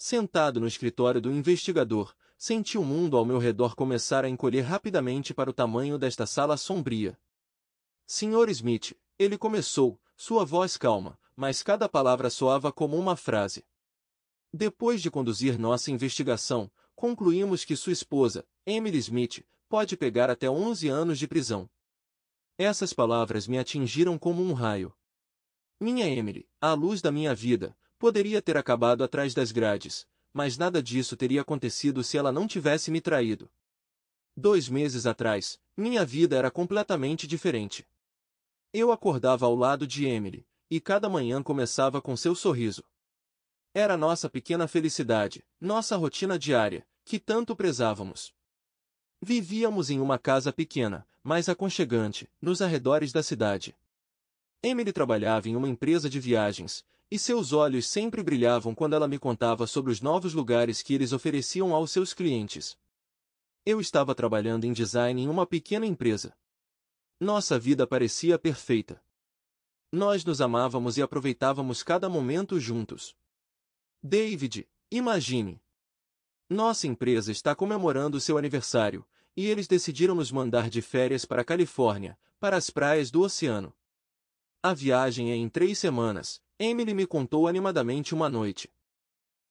Sentado no escritório do investigador, senti o mundo ao meu redor começar a encolher rapidamente para o tamanho desta sala sombria. Sr. Smith, ele começou, sua voz calma, mas cada palavra soava como uma frase. Depois de conduzir nossa investigação, concluímos que sua esposa, Emily Smith, pode pegar até 11 anos de prisão. Essas palavras me atingiram como um raio. Minha Emily, a luz da minha vida, poderia ter acabado atrás das grades, mas nada disso teria acontecido se ela não tivesse me traído. 2 meses atrás, minha vida era completamente diferente. Eu acordava ao lado de Emily, e cada manhã começava com seu sorriso. Era nossa pequena felicidade, nossa rotina diária, que tanto prezávamos. Vivíamos em uma casa pequena, mas aconchegante, nos arredores da cidade. Emily trabalhava em uma empresa de viagens, e seus olhos sempre brilhavam quando ela me contava sobre os novos lugares que eles ofereciam aos seus clientes. Eu estava trabalhando em design em uma pequena empresa. Nossa vida parecia perfeita. Nós nos amávamos e aproveitávamos cada momento juntos. David, imagine! Nossa empresa está comemorando seu aniversário, e eles decidiram nos mandar de férias para a Califórnia, para as praias do oceano. A viagem é em 3 semanas, Emily me contou animadamente uma noite.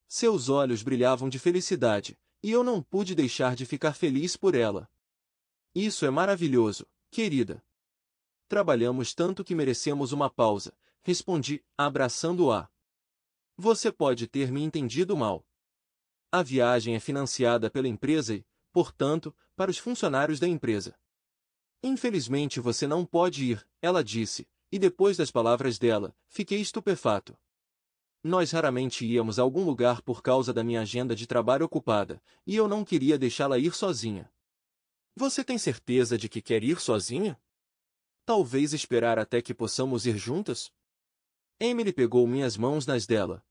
Seus olhos brilhavam de felicidade, e eu não pude deixar de ficar feliz por ela. Isso é maravilhoso, querida. Trabalhamos tanto que merecemos uma pausa, respondi, abraçando-a. Você pode ter me entendido mal. A viagem é financiada pela empresa e, portanto, para os funcionários da empresa. Infelizmente você não pode ir, ela disse, e depois das palavras dela, fiquei estupefato. Nós raramente íamos a algum lugar por causa da minha agenda de trabalho ocupada, e eu não queria deixá-la ir sozinha. Você tem certeza de que quer ir sozinha? Talvez esperar até que possamos ir juntas? Emily pegou minhas mãos nas dela.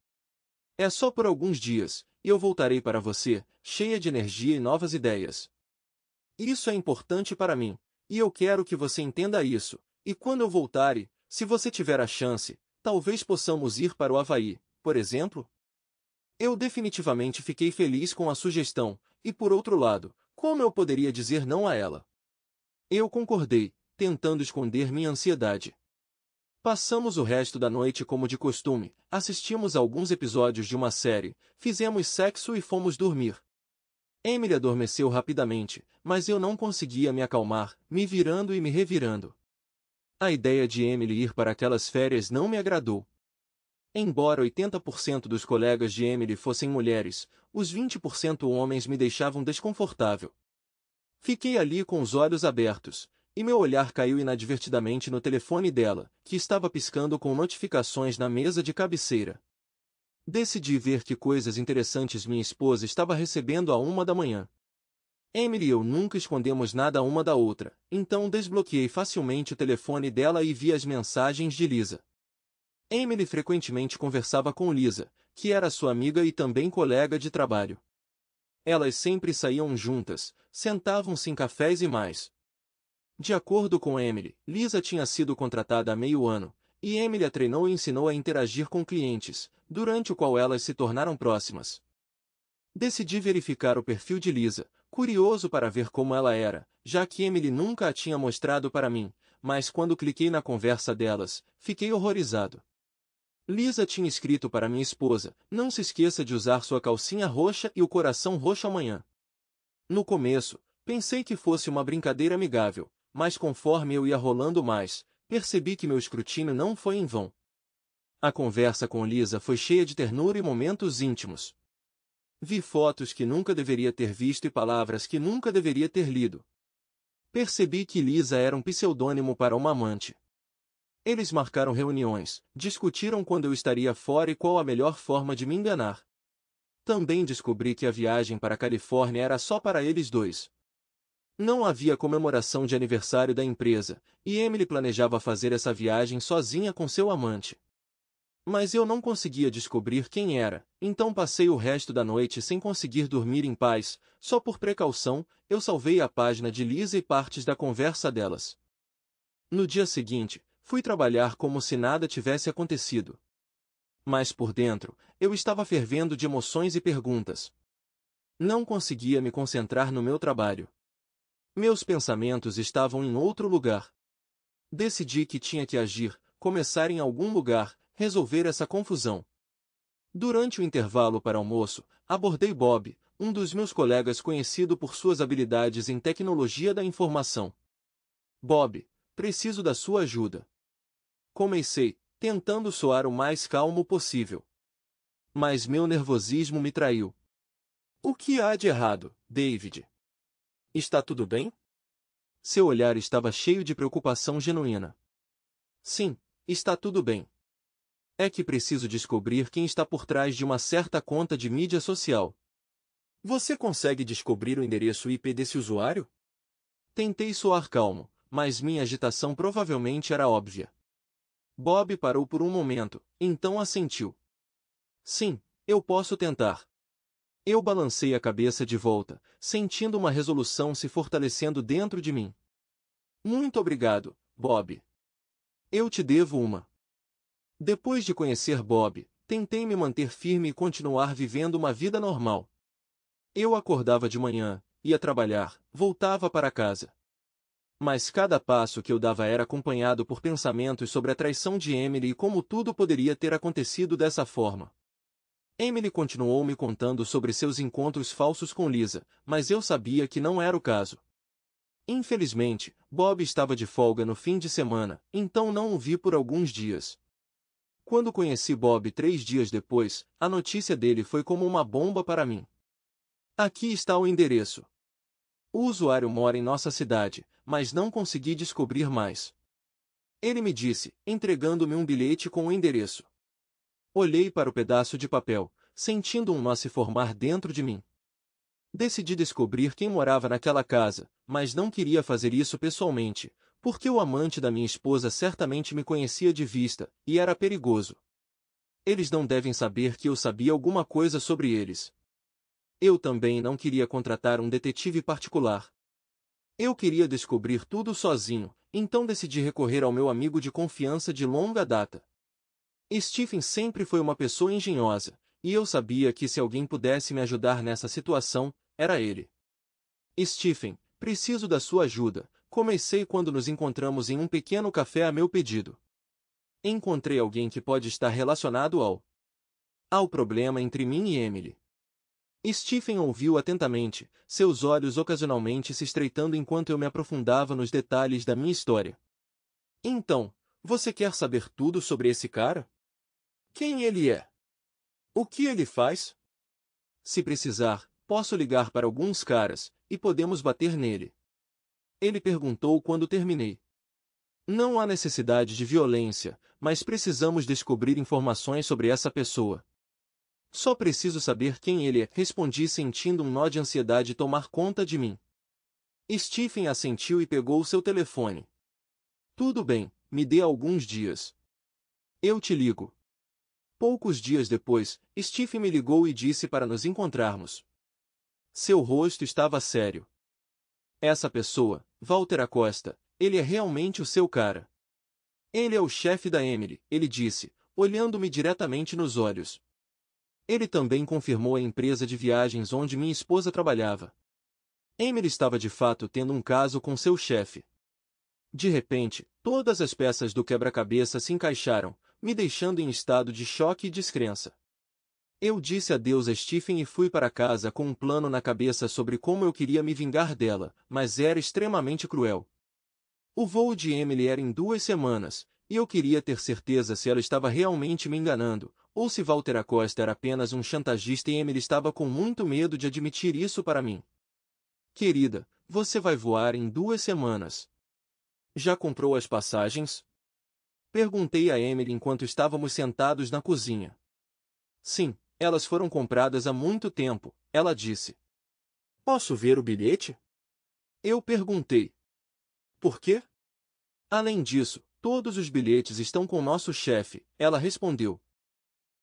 É só por alguns dias, e eu voltarei para você, cheia de energia e novas ideias. Isso é importante para mim, e eu quero que você entenda isso, e quando eu voltar e, se você tiver a chance, talvez possamos ir para o Havaí, por exemplo? Eu definitivamente fiquei feliz com a sugestão, e por outro lado, como eu poderia dizer não a ela? Eu concordei, tentando esconder minha ansiedade. Passamos o resto da noite como de costume, assistimos alguns episódios de uma série, fizemos sexo e fomos dormir. Emily adormeceu rapidamente, mas eu não conseguia me acalmar, me virando e me revirando. A ideia de Emily ir para aquelas férias não me agradou. Embora 80% dos colegas de Emily fossem mulheres, os 20% homens me deixavam desconfortável. Fiquei ali com os olhos abertos, e meu olhar caiu inadvertidamente no telefone dela, que estava piscando com notificações na mesa de cabeceira. Decidi ver que coisas interessantes minha esposa estava recebendo à 1 da manhã. Emily e eu nunca escondemos nada uma da outra, então desbloqueei facilmente o telefone dela e vi as mensagens de Lisa. Emily frequentemente conversava com Lisa, que era sua amiga e também colega de trabalho. Elas sempre saíam juntas, sentavam-se em cafés e mais. De acordo com Emily, Lisa tinha sido contratada há meio ano, e Emily a treinou e ensinou a interagir com clientes, durante o qual elas se tornaram próximas. Decidi verificar o perfil de Lisa, curioso para ver como ela era, já que Emily nunca a tinha mostrado para mim, mas quando cliquei na conversa delas, fiquei horrorizado. Lisa tinha escrito para minha esposa, não se esqueça de usar sua calcinha roxa e o coração roxo amanhã. No começo, pensei que fosse uma brincadeira amigável, mas conforme eu ia rolando mais, percebi que meu escrutínio não foi em vão. A conversa com Lisa foi cheia de ternura e momentos íntimos. Vi fotos que nunca deveria ter visto e palavras que nunca deveria ter lido. Percebi que Lisa era um pseudônimo para uma amante. Eles marcaram reuniões, discutiram quando eu estaria fora e qual a melhor forma de me enganar. Também descobri que a viagem para a Califórnia era só para eles dois. Não havia comemoração de aniversário da empresa, e Emily planejava fazer essa viagem sozinha com seu amante. Mas eu não conseguia descobrir quem era, então passei o resto da noite sem conseguir dormir em paz. Só por precaução, eu salvei a página de Lisa e partes da conversa delas. No dia seguinte, fui trabalhar como se nada tivesse acontecido. Mas por dentro, eu estava fervendo de emoções e perguntas. Não conseguia me concentrar no meu trabalho. Meus pensamentos estavam em outro lugar. Decidi que tinha que agir, começar em algum lugar, resolver essa confusão. Durante o intervalo para almoço, abordei Bob, um dos meus colegas conhecido por suas habilidades em tecnologia da informação. Bob, preciso da sua ajuda. Comecei, tentando soar o mais calmo possível. Mas meu nervosismo me traiu. O que há de errado, David? Está tudo bem? Seu olhar estava cheio de preocupação genuína. Sim, está tudo bem. É que preciso descobrir quem está por trás de uma certa conta de mídia social. Você consegue descobrir o endereço IP desse usuário? Tentei soar calmo, mas minha agitação provavelmente era óbvia. Bob parou por um momento, então assentiu. Sim, eu posso tentar. Eu balancei a cabeça de volta, sentindo uma resolução se fortalecendo dentro de mim. Muito obrigado, Bob. Eu te devo uma. Depois de conhecer Bob, tentei me manter firme e continuar vivendo uma vida normal. Eu acordava de manhã, ia trabalhar, voltava para casa. Mas cada passo que eu dava era acompanhado por pensamentos sobre a traição de Emily e como tudo poderia ter acontecido dessa forma. Emily continuou me contando sobre seus encontros falsos com Lisa, mas eu sabia que não era o caso. Infelizmente, Bob estava de folga no fim de semana, então não o vi por alguns dias. Quando conheci Bob 3 dias depois, a notícia dele foi como uma bomba para mim. Aqui está o endereço. O usuário mora em nossa cidade, mas não consegui descobrir mais. Ele me disse, entregando-me um bilhete com o endereço. Olhei para o pedaço de papel, sentindo um nó se formar dentro de mim. Decidi descobrir quem morava naquela casa, mas não queria fazer isso pessoalmente, porque o amante da minha esposa certamente me conhecia de vista, e era perigoso. Eles não devem saber que eu sabia alguma coisa sobre eles. Eu também não queria contratar um detetive particular. Eu queria descobrir tudo sozinho, então decidi recorrer ao meu amigo de confiança de longa data. Stephen sempre foi uma pessoa engenhosa, e eu sabia que se alguém pudesse me ajudar nessa situação, era ele. Stephen, preciso da sua ajuda, comecei quando nos encontramos em um pequeno café a meu pedido. Encontrei alguém que pode estar relacionado ao problema entre mim e Emily. Stephen ouviu atentamente, seus olhos ocasionalmente se estreitando enquanto eu me aprofundava nos detalhes da minha história. Então, você quer saber tudo sobre esse cara? Quem ele é? O que ele faz? Se precisar, posso ligar para alguns caras, e podemos bater nele. Ele perguntou quando terminei. Não há necessidade de violência, mas precisamos descobrir informações sobre essa pessoa. Só preciso saber quem ele é, respondi sentindo um nó de ansiedade tomar conta de mim. Stephen assentiu e pegou seu telefone. Tudo bem, me dê alguns dias. Eu te ligo. Poucos dias depois, Stephen me ligou e disse para nos encontrarmos. Seu rosto estava sério. Essa pessoa, Walter Acosta, ele é realmente o seu cara. Ele é o chefe da Emily, ele disse, olhando-me diretamente nos olhos. Ele também confirmou a empresa de viagens onde minha esposa trabalhava. Emily estava de fato tendo um caso com seu chefe. De repente, todas as peças do quebra-cabeça se encaixaram, me deixando em estado de choque e descrença. Eu disse adeus a Stephen e fui para casa com um plano na cabeça sobre como eu queria me vingar dela, mas era extremamente cruel. O voo de Emily era em 2 semanas, e eu queria ter certeza se ela estava realmente me enganando, ou se Walter Acosta era apenas um chantagista e Emily estava com muito medo de admitir isso para mim. Querida, você vai voar em 2 semanas. Já comprou as passagens? Perguntei a Emily enquanto estávamos sentados na cozinha. Sim, elas foram compradas há muito tempo, ela disse. Posso ver o bilhete? Eu perguntei. Por quê? Além disso, todos os bilhetes estão com nosso chefe, ela respondeu.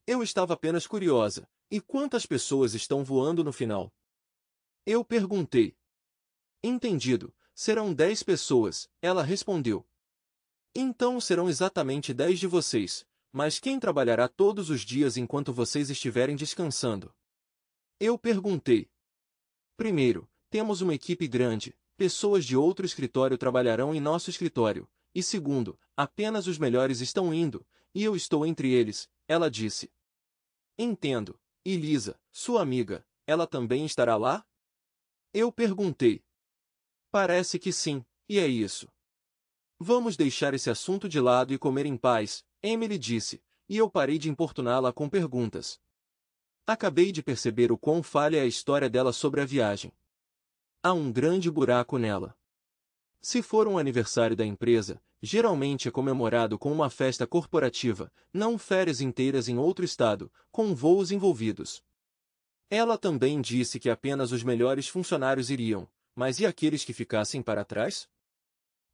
Eu estava apenas curiosa. E quantas pessoas estão voando no final? Eu perguntei. Entendido, serão 10 pessoas, ela respondeu. Então serão exatamente 10 de vocês. mas quem trabalhará todos os dias enquanto vocês estiverem descansando? Eu perguntei. Primeiro, temos uma equipe grande, pessoas de outro escritório trabalharão em nosso escritório, e segundo, apenas os melhores estão indo, e eu estou entre eles, ela disse. Entendo. E Lisa, sua amiga, ela também estará lá? Eu perguntei. Parece que sim, e é isso. Vamos deixar esse assunto de lado e comer em paz, Emily disse, e eu parei de importuná-la com perguntas. Acabei de perceber o quão falha é a história dela sobre a viagem. Há um grande buraco nela. Se for um aniversário da empresa, geralmente é comemorado com uma festa corporativa, não férias inteiras em outro estado, com voos envolvidos. Ela também disse que apenas os melhores funcionários iriam, mas e aqueles que ficassem para trás?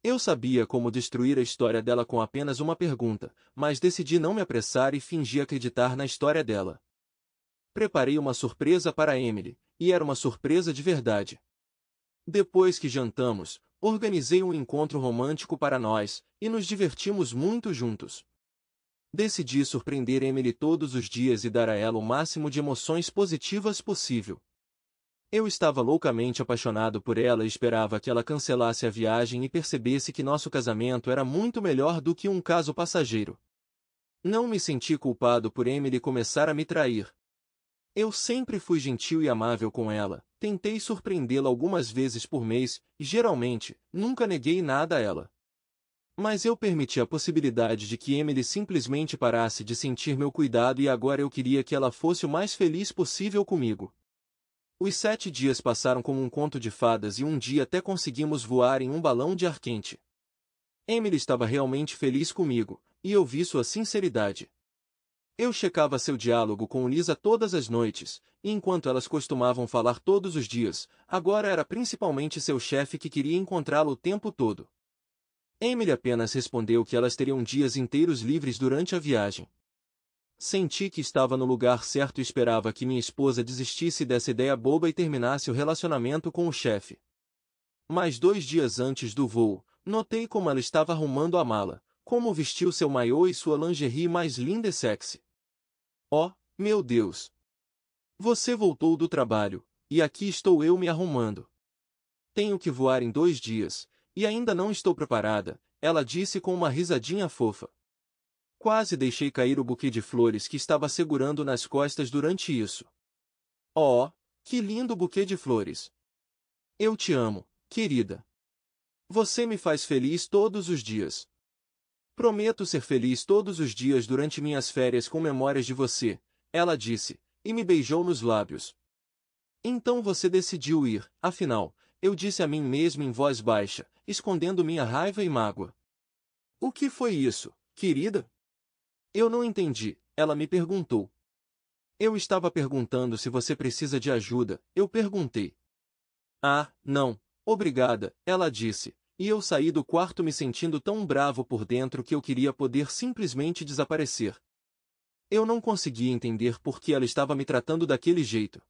Eu sabia como destruir a história dela com apenas uma pergunta, mas decidi não me apressar e fingi acreditar na história dela. Preparei uma surpresa para Emily, e era uma surpresa de verdade. Depois que jantamos, organizei um encontro romântico para nós, e nos divertimos muito juntos. Decidi surpreender Emily todos os dias e dar a ela o máximo de emoções positivas possível. Eu estava loucamente apaixonado por ela e esperava que ela cancelasse a viagem e percebesse que nosso casamento era muito melhor do que um caso passageiro. Não me senti culpado por Emily começar a me trair. Eu sempre fui gentil e amável com ela, tentei surpreendê-la algumas vezes por mês, e geralmente, nunca neguei nada a ela. Mas eu permiti a possibilidade de que Emily simplesmente parasse de sentir meu cuidado e agora eu queria que ela fosse o mais feliz possível comigo. Os 7 dias passaram como um conto de fadas e um dia até conseguimos voar em um balão de ar quente. Emily estava realmente feliz comigo, e eu vi sua sinceridade. Eu checava seu diálogo com Lisa todas as noites, e enquanto elas costumavam falar todos os dias, agora era principalmente seu chefe que queria encontrá-lo o tempo todo. Emily apenas respondeu que elas teriam dias inteiros livres durante a viagem. Senti que estava no lugar certo e esperava que minha esposa desistisse dessa ideia boba e terminasse o relacionamento com o chefe. Mas 2 dias antes do voo, notei como ela estava arrumando a mala, como vestiu seu maiô e sua lingerie mais linda e sexy. Oh, meu Deus! Você voltou do trabalho, e aqui estou eu me arrumando. Tenho que voar em 2 dias, e ainda não estou preparada, ela disse com uma risadinha fofa. Quase deixei cair o buquê de flores que estava segurando nas costas durante isso. Oh, que lindo buquê de flores! Eu te amo, querida. Você me faz feliz todos os dias. Prometo ser feliz todos os dias durante minhas férias com memórias de você, ela disse, e me beijou nos lábios. Então você decidiu ir, afinal, eu disse a mim mesmo em voz baixa, escondendo minha raiva e mágoa. O que foi isso, querida? Eu não entendi, ela me perguntou. Eu estava perguntando se você precisa de ajuda, eu perguntei. Ah, não, obrigada, ela disse, e eu saí do quarto me sentindo tão bravo por dentro que eu queria poder simplesmente desaparecer. Eu não conseguia entender por que ela estava me tratando daquele jeito.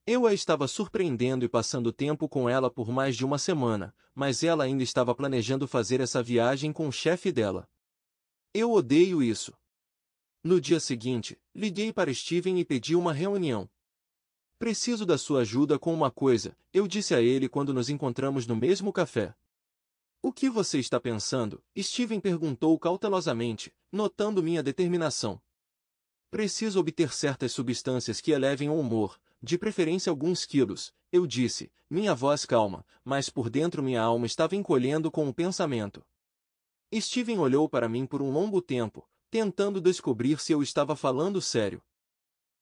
Eu a estava surpreendendo e passando tempo com ela por mais de uma semana, mas ela ainda estava planejando fazer essa viagem com o chefe dela. Eu odeio isso. No dia seguinte, liguei para Steven e pedi uma reunião. Preciso da sua ajuda com uma coisa, eu disse a ele quando nos encontramos no mesmo café. O que você está pensando? Steven perguntou cautelosamente, notando minha determinação. Preciso obter certas substâncias que elevem o humor, de preferência alguns quilos, eu disse, minha voz calma, mas por dentro minha alma estava encolhendo com o pensamento. Steven olhou para mim por um longo tempo, tentando descobrir se eu estava falando sério.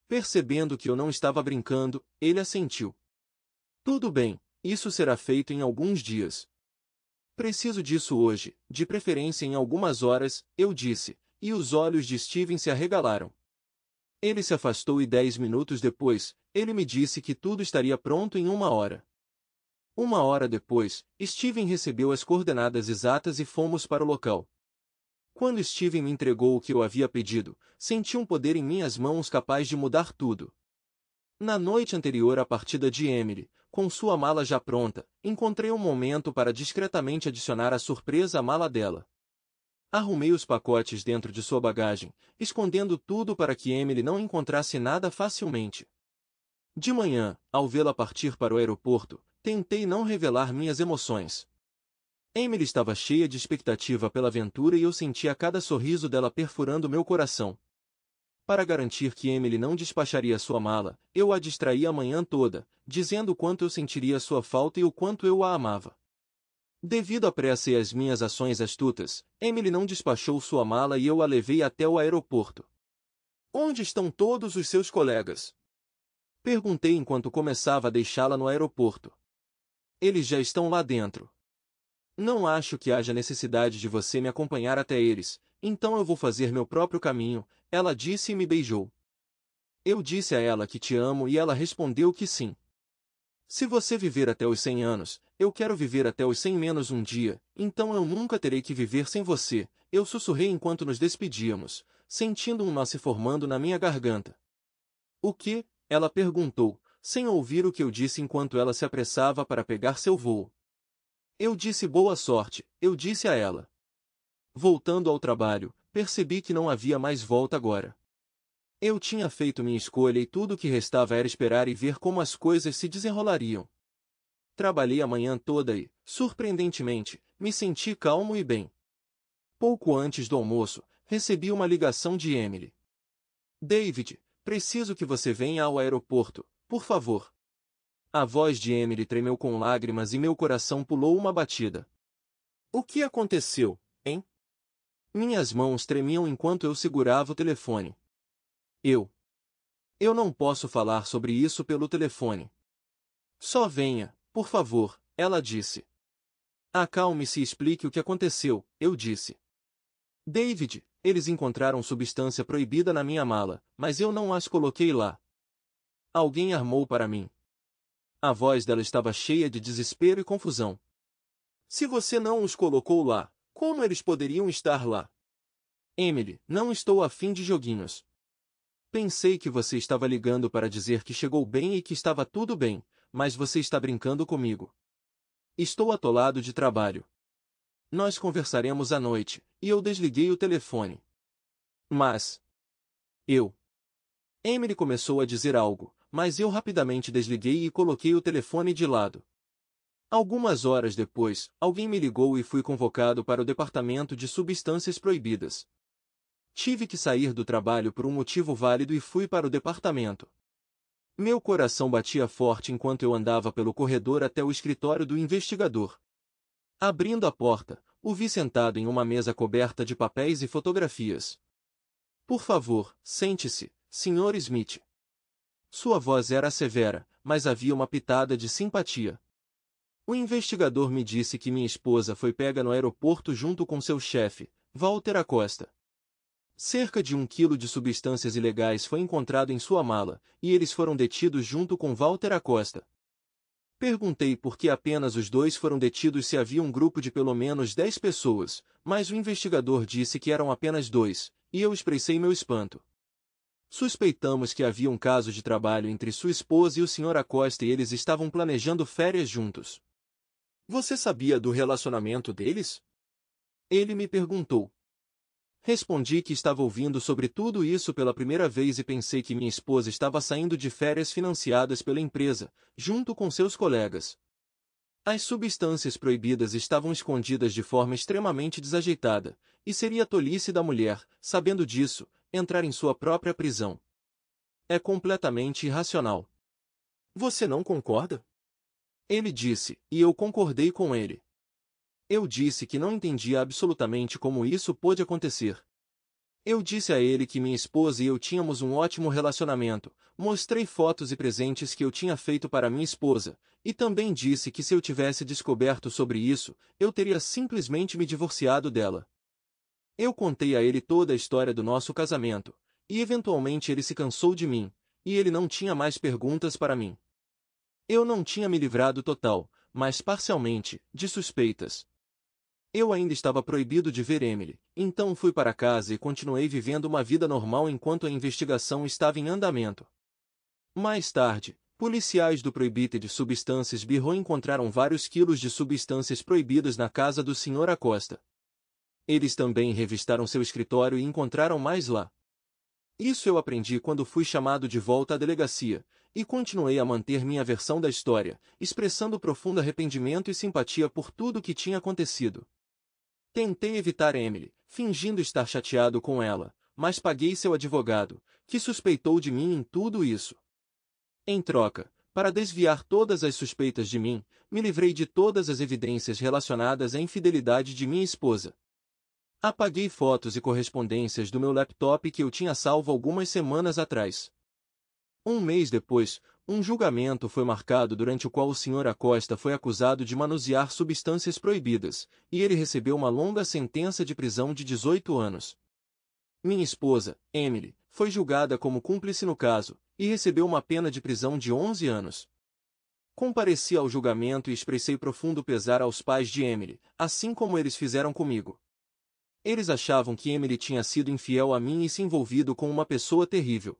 Percebendo que eu não estava brincando, ele assentiu. Tudo bem, isso será feito em alguns dias. Preciso disso hoje, de preferência em algumas horas, eu disse, e os olhos de Steven se arregalaram. Ele se afastou e 10 minutos depois, ele me disse que tudo estaria pronto em 1 hora. 1 hora depois, Steven recebeu as coordenadas exatas e fomos para o local. Quando Steven me entregou o que eu havia pedido, senti um poder em minhas mãos capaz de mudar tudo. Na noite anterior à partida de Emily, com sua mala já pronta, encontrei um momento para discretamente adicionar a surpresa à mala dela. Arrumei os pacotes dentro de sua bagagem, escondendo tudo para que Emily não encontrasse nada facilmente. De manhã, ao vê-la partir para o aeroporto, tentei não revelar minhas emoções. Emily estava cheia de expectativa pela aventura e eu sentia cada sorriso dela perfurando meu coração. Para garantir que Emily não despacharia sua mala, eu a distraí a manhã toda, dizendo o quanto eu sentiria sua falta e o quanto eu a amava. Devido à pressa e às minhas ações astutas, Emily não despachou sua mala e eu a levei até o aeroporto. Onde estão todos os seus colegas? Perguntei enquanto começava a deixá-la no aeroporto. Eles já estão lá dentro. Não acho que haja necessidade de você me acompanhar até eles, então eu vou fazer meu próprio caminho, ela disse e me beijou. Eu disse a ela que te amo e ela respondeu que sim. Se você viver até os 100 anos, eu quero viver até os 100 menos um dia, então eu nunca terei que viver sem você, eu sussurrei enquanto nos despedíamos, sentindo um nó se formando na minha garganta. O que? Ela perguntou, sem ouvir o que eu disse enquanto ela se apressava para pegar seu voo. Eu disse boa sorte, eu disse a ela. Voltando ao trabalho, percebi que não havia mais volta agora. Eu tinha feito minha escolha e tudo o que restava era esperar e ver como as coisas se desenrolariam. Trabalhei a manhã toda e, surpreendentemente, me senti calmo e bem. Pouco antes do almoço, recebi uma ligação de Emily. David, preciso que você venha ao aeroporto, por favor. A voz de Emily tremeu com lágrimas e meu coração pulou uma batida. O que aconteceu, hein? Minhas mãos tremiam enquanto eu segurava o telefone. Eu não posso falar sobre isso pelo telefone. Só venha, por favor, ela disse. Acalme-se e explique o que aconteceu, eu disse. David, eles encontraram substância proibida na minha mala, mas eu não as coloquei lá. Alguém armou para mim. A voz dela estava cheia de desespero e confusão. Se você não os colocou lá, como eles poderiam estar lá? Emily, não estou afim de joguinhos. Pensei que você estava ligando para dizer que chegou bem e que estava tudo bem, mas você está brincando comigo. Estou atolado de trabalho. Nós conversaremos à noite, e eu desliguei o telefone. Mas... Emily começou a dizer algo, mas eu rapidamente desliguei e coloquei o telefone de lado. Algumas horas depois, alguém me ligou e fui convocado para o departamento de substâncias proibidas. Tive que sair do trabalho por um motivo válido e fui para o departamento. Meu coração batia forte enquanto eu andava pelo corredor até o escritório do investigador. Abrindo a porta, o vi sentado em uma mesa coberta de papéis e fotografias. Por favor, sente-se, Sr. Smith. Sua voz era severa, mas havia uma pitada de simpatia. O investigador me disse que minha esposa foi pega no aeroporto junto com seu chefe, Walter Acosta. Cerca de 1 quilo de substâncias ilegais foi encontrado em sua mala, e eles foram detidos junto com Walter Acosta. Perguntei por que apenas os dois foram detidos se havia um grupo de pelo menos 10 pessoas, mas o investigador disse que eram apenas 2, e eu expressei meu espanto. Suspeitamos que havia um caso de trabalho entre sua esposa e o Sr. Acosta e eles estavam planejando férias juntos. Você sabia do relacionamento deles? Ele me perguntou. Respondi que estava ouvindo sobre tudo isso pela primeira vez e pensei que minha esposa estava saindo de férias financiadas pela empresa, junto com seus colegas. As substâncias proibidas estavam escondidas de forma extremamente desajeitada, e seria tolice da mulher, sabendo disso, entrar em sua própria prisão. É completamente irracional. Você não concorda? Ele disse, e eu concordei com ele. Eu disse que não entendia absolutamente como isso pôde acontecer. Eu disse a ele que minha esposa e eu tínhamos um ótimo relacionamento, mostrei fotos e presentes que eu tinha feito para minha esposa, e também disse que se eu tivesse descoberto sobre isso, eu teria simplesmente me divorciado dela. Eu contei a ele toda a história do nosso casamento, e eventualmente ele se cansou de mim, e ele não tinha mais perguntas para mim. Eu não tinha me livrado total, mas parcialmente, de suspeitas. Eu ainda estava proibido de ver Emily, então fui para casa e continuei vivendo uma vida normal enquanto a investigação estava em andamento. Mais tarde, policiais do Prohibited Substances Bureau encontraram vários quilos de substâncias proibidas na casa do Sr. Acosta. Eles também revistaram seu escritório e encontraram mais lá. Isso eu aprendi quando fui chamado de volta à delegacia, e continuei a manter minha versão da história, expressando profundo arrependimento e simpatia por tudo o que tinha acontecido. Tentei evitar Emily, fingindo estar chateado com ela, mas paguei seu advogado, que suspeitou de mim em tudo isso. Em troca, para desviar todas as suspeitas de mim, me livrei de todas as evidências relacionadas à infidelidade de minha esposa. Apaguei fotos e correspondências do meu laptop que eu tinha salvo algumas semanas atrás. Um mês depois, um julgamento foi marcado durante o qual o Sr. Acosta foi acusado de manusear substâncias proibidas, e ele recebeu uma longa sentença de prisão de 18 anos. Minha esposa, Emily, foi julgada como cúmplice no caso, e recebeu uma pena de prisão de 11 anos. Compareci ao julgamento e expressei profundo pesar aos pais de Emily, assim como eles fizeram comigo. Eles achavam que Emily tinha sido infiel a mim e se envolvido com uma pessoa terrível.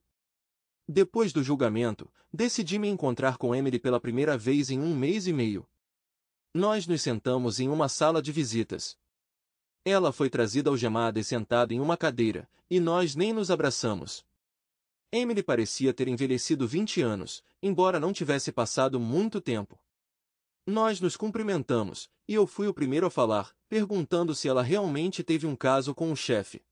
Depois do julgamento, decidi me encontrar com Emily pela primeira vez em um mês e meio. Nós nos sentamos em uma sala de visitas. Ela foi trazida algemada e sentada em uma cadeira, e nós nem nos abraçamos. Emily parecia ter envelhecido 20 anos, embora não tivesse passado muito tempo. Nós nos cumprimentamos, e eu fui o primeiro a falar, perguntando se ela realmente teve um caso com o chefe.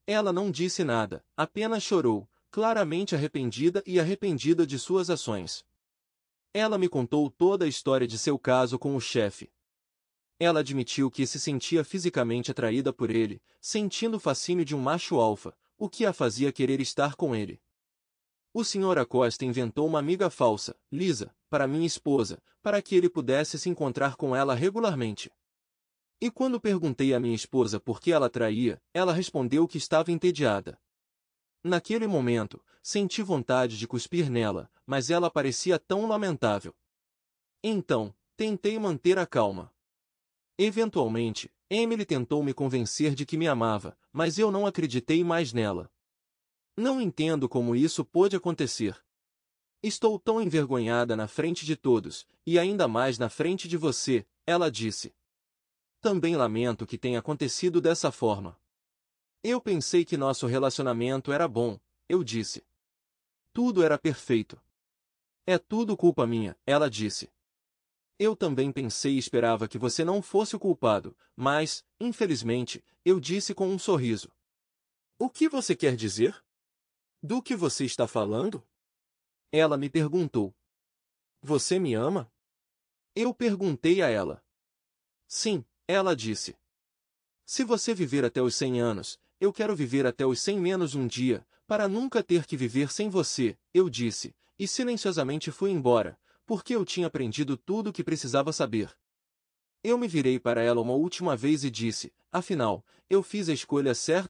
Ela não disse nada, apenas chorou, claramente arrependida de suas ações. Ela me contou toda a história de seu caso com o chefe. Ela admitiu que se sentia fisicamente atraída por ele, sentindo o fascínio de um macho alfa, o que a fazia querer estar com ele. O Sr. Acosta inventou uma amiga falsa, Lisa, para minha esposa, para que ele pudesse se encontrar com ela regularmente. E quando perguntei à minha esposa por que ela traía, ela respondeu que estava entediada. Naquele momento, senti vontade de cuspir nela, mas ela parecia tão lamentável. Então, tentei manter a calma. Eventualmente, Emily tentou me convencer de que me amava, mas eu não acreditei mais nela. Não entendo como isso pôde acontecer. Estou tão envergonhada na frente de todos, e ainda mais na frente de você, ela disse. Também lamento que tenha acontecido dessa forma. Eu pensei que nosso relacionamento era bom, eu disse. Tudo era perfeito. É tudo culpa minha, ela disse. Eu também pensei e esperava que você não fosse o culpado, mas, infelizmente, eu disse com um sorriso. O que você quer dizer? Do que você está falando? Ela me perguntou. Você me ama? Eu perguntei a ela. Sim, ela disse. Se você viver até os 100 anos, eu quero viver até os 100 menos um dia, para nunca ter que viver sem você, eu disse, e silenciosamente fui embora, porque eu tinha aprendido tudo o que precisava saber. Eu me virei para ela uma última vez e disse, afinal, eu fiz a escolha certa